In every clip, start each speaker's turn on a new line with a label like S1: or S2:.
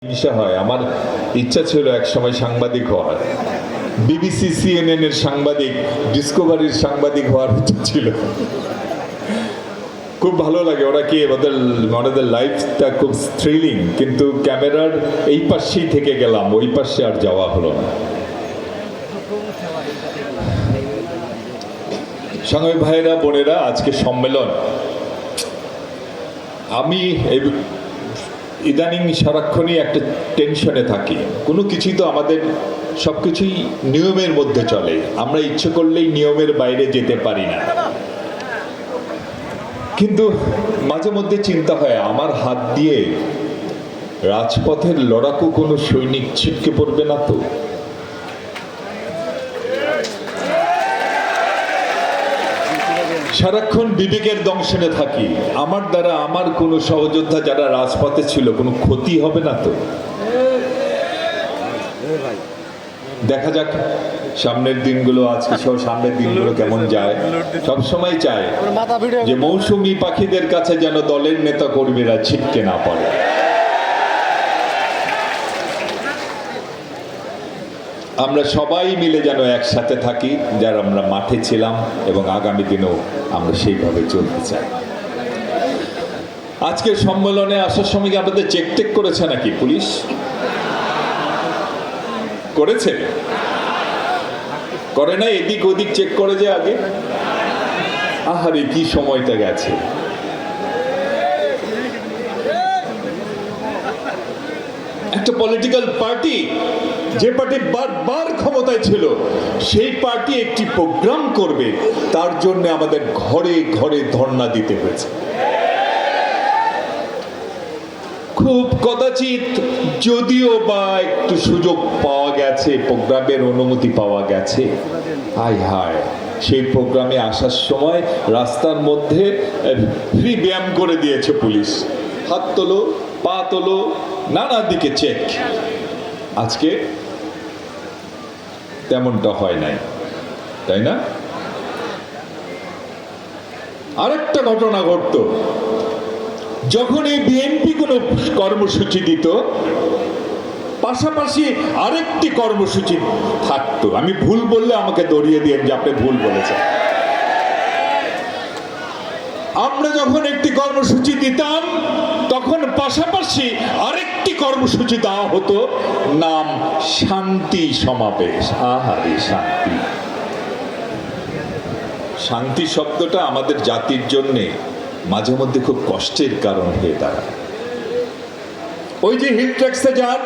S1: হিংসা হয়। আমার ইচ্ছা ছিল এক সময় সাংবাদিক হওয়ার, বিবিসি সিএনএন এর সাংবাদিক, ডিসকভারির সাংবাদিক হওয়ার ইচ্ছা ছিল। খুব ভালো লাগে, ওরা কি ওদের লাইফটা খুব থ্রিলিং, কিন্তু ক্যামেরার এই পাশেই থেকে গেলাম, ওই পাশে আর যাওয়া হলো না। সঙ্গে ভাইরা বোনেরা, আজকে সম্মেলন, আমি ইদানিং সারাক্ষণই একটা টেনশনে থাকি। কোনো কিছুই তো আমাদের সবকিছুই নিয়মের মধ্যে চলে, আমরা ইচ্ছে করলেই নিয়মের বাইরে যেতে পারি না। কিন্তু মাঝে মধ্যে চিন্তা হয়, আমার হাত দিয়ে রাজপথের লড়াকু কোনো সৈনিক ছিটকে পড়বে না তো? সারাক্ষণ বিবেকের দংশনে থাকি, আমার দ্বারা আমার কোনো সহযোদ্ধা যারা রাজপথে ছিল কোনো ক্ষতি হবে না তো? দেখা যাক সামনের দিনগুলো, আজকে সব সামনের দিনগুলো কেমন যায়। সবসময় চায় যে মৌসুমী পাখিদের কাছে যেন দলের নেতা কর্মীরা ছিটকে না পড়ে। আমরা সবাই মিলে যেন একসাথে থাকি, যারা আমরা মাঠে ছিলাম, এবং আগামী দিনেও আমরা সেইভাবে চলতে চাই। আজকের সম্মেলনে আসার সময় কি আপনাদের চেক টেক করেছে নাকি পুলিশ? করেছে? করে না? এদিক ওদিক চেক করে যে আগে? আহারে কি সময়টা গেছে। একটা পলিটিক্যাল পার্টি, যে পার্টি বারবার ক্ষমতায় ছিল, সেই পার্টি একটি প্রোগ্রাম করবে, তার জন্য আমাদের ঘরে ঘরে ধর্ণা দিতে হয়েছে। খুব কদাচিৎ যদিও বা একটু সুযোগ পাওয়া গেছে, প্রোগ্রামের অনুমতি পাওয়া গেছে, হায় হায়, সেই প্রোগ্রামে আসার সময় রাস্তার মধ্যে ফ্রি ব্যায়াম করে দিয়েছে পুলিশ। হাত তোলো, পা তোলো, নানা দিকে চেক। আজকে তেমনটা হয় নাই, তাই না? আরেকটা ঘটনা ঘটত, যখন এই বিএনপি কোনো কর্মসূচি দিত, পাশাপাশি আরেকটি কর্মসূচি থাকতো। আমি ভুল বললে আমাকে দড়িয়ে দিয়েন যে আপনি ভুল বলেছেন। আমরা যখন একটি কর্মসূচি দিতাম, তখন পাশাপাশি আরেকটি কর্মসূচি দেওয়া হতো, নাম শান্তি সমাবেশ। আহারে শান্তি! শান্তি শব্দটা আমাদের জাতির জন্যে মাঝে মধ্যে খুব কষ্টের কারণ হয়ে দাঁড়ায়। ওই যে হিল ট্র্যাক্সে যান,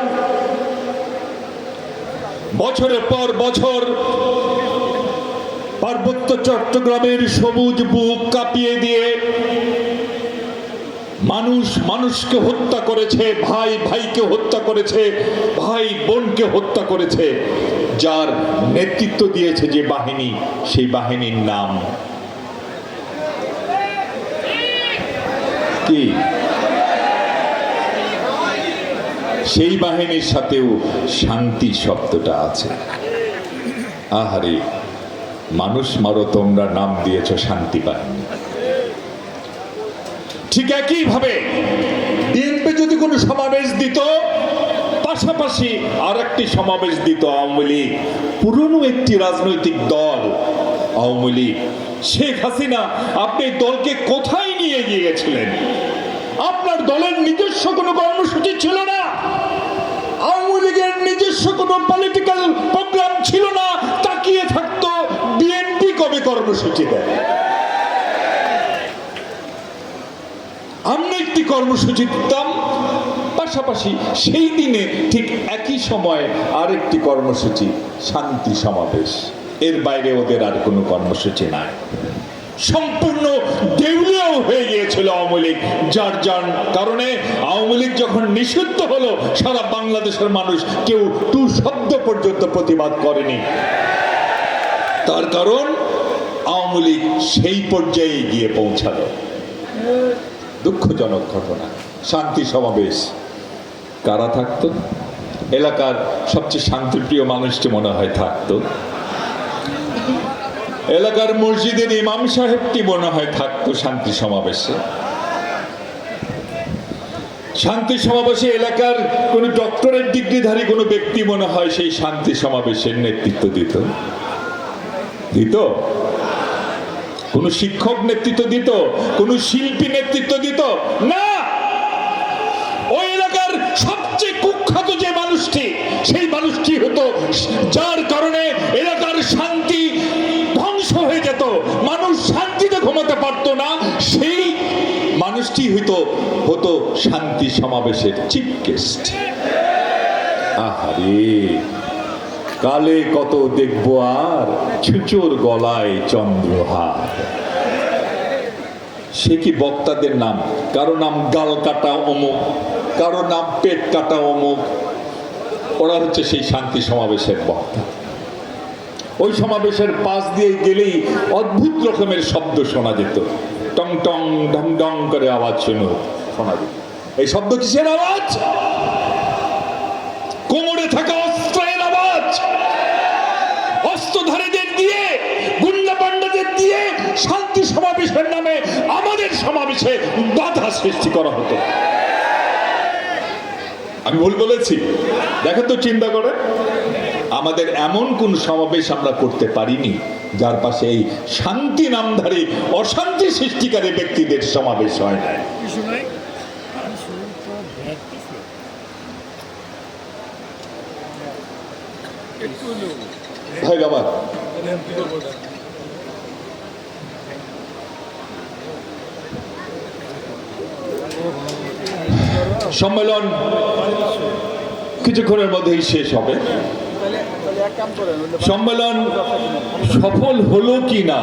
S1: বছরের পর বছর পার্বত্য চট্টগ্রামের সবুজ বুক কাঁপিয়ে দিয়ে মানুষ মানুষকে হত্যা করেছে, ভাই ভাইকে হত্যা করেছে, ভাই বোনকে হত্যা করেছে। যার নেতৃত্ব দিয়েছে যে বাহিনী, সেই বাহিনীর নাম কি? সেই বাহিনীর সাথেও শান্তি শব্দটা আছে। আহারে, মানুষ মারো তোমরা, নাম দিয়েছ শান্তি বাহিনী। ঠিক একই ভাবে বিএনপি যদি কোনো সমাবেশ দিত, পাশাপাশি আর একটি সমাবেশ দিত আওয়ামী লীগ, পুরনো একটি রাজনৈতিক দল আওয়ামী লীগ। শেখ হাসিনা, আপনি দলকে কোথায় নিয়ে গিয়েছিলেন? আপনার দলের নিজস্ব কোনো কর্মসূচি ছিল না, আওয়ামী লীগের নিজস্ব কোনো পলিটিক্যাল প্রোগ্রাম ছিল না। তাকিয়ে থাকতো বিএনপি কবে কর্মসূচি দেয়। আমরা একটি কর্মসূচি দিতাম, পাশাপাশি সেই দিনে ঠিক একই সময় আরেকটি কর্মসূচি, শান্তি সমাবেশ। এর বাইরে ওদের আর কোনো কর্মসূচি নাই। সম্পূর্ণ দেউলিয়া হয়ে গিয়েছিল আওয়ামী লীগ, যার কারণে আওয়ামী লীগ যখন নিষিদ্ধ হলো, সারা বাংলাদেশের মানুষ কেউ টু শব্দ পর্যন্ত প্রতিবাদ করেনি। তার কারণ আওয়ামী লীগ সেই পর্যায়ে গিয়ে পৌঁছালো। দুঃখজনক ঘটনা। শান্তি সমাবেশ কারা থাকতো? এলাকার সবচেয়ে শান্তিপ্রিয় মানুষটি মনে হয় থাকতো, এলাকার মসজিদের ইমাম সাহেবটি মনে হয় থাকতো শান্তি সমাবেশে। শান্তি সমাবেশে এলাকার কোন ডক্টরেট ডিগ্রিধারী কোনো ব্যক্তি মনে হয় সেই শান্তি সমাবেশের নেতৃত্ব দিত? কোন শিক্ষক নেতৃত্ব দিত? কোন শিল্পী নেতৃত্ব দিত? না, ওই এলাকার সবচেয়ে কুখ্যাত যে মানুষটি, সেই মানুষটি হতো যার কারণে এলাকার শান্তি ধ্বংস হয়ে যেত, মানুষ শান্তিতে ঘুমাতে পারতো না, সেই মানুষটি হতো শান্তি সমাবেশের চিফ গেস্ট। আহারে, কালে কত দেখবো আর ছুচোর গলায় চন্দ্রহার। সে কি বক্তাদের নাম? কারো নাম গাল কাটা অমুক, কারো নাম পেট কাটা অমুক। ওরা হচ্ছে সেই শান্তি সমাবেশের বক্তা। ওই সমাবেশের পাশ দিয়ে গেলেই অদ্ভুত রকমের শব্দ শোনা যেত, টং টং ঢং ঢং করে আওয়াজ শোনা যেত। এই শব্দ কিসের আওয়াজ? কোমরে থাকা অস্ত্রের আওয়াজ। অস্ত্রধারীদের দিয়ে, গুন্ডা পান্ডাদের দিয়ে শান্তি সমাবেশের নামে আমাদের সমাবেশে বাধা সৃষ্টি করা হতো। আমি ভুল বলেছি? দেখো তো, চিন্তা করে, আমাদের এমন কোন সমাবেশ আমরা করতে পারিনি যার পাশে এই শান্তি নামধারী অশান্তি সৃষ্টিকারী ব্যক্তিদের সমাবেশ হয় না। ধন্যবাদ। সম্মেলন কিছুক্ষণের মধ্যেই শেষ হবে। সম্মেলন সফল হলো কি না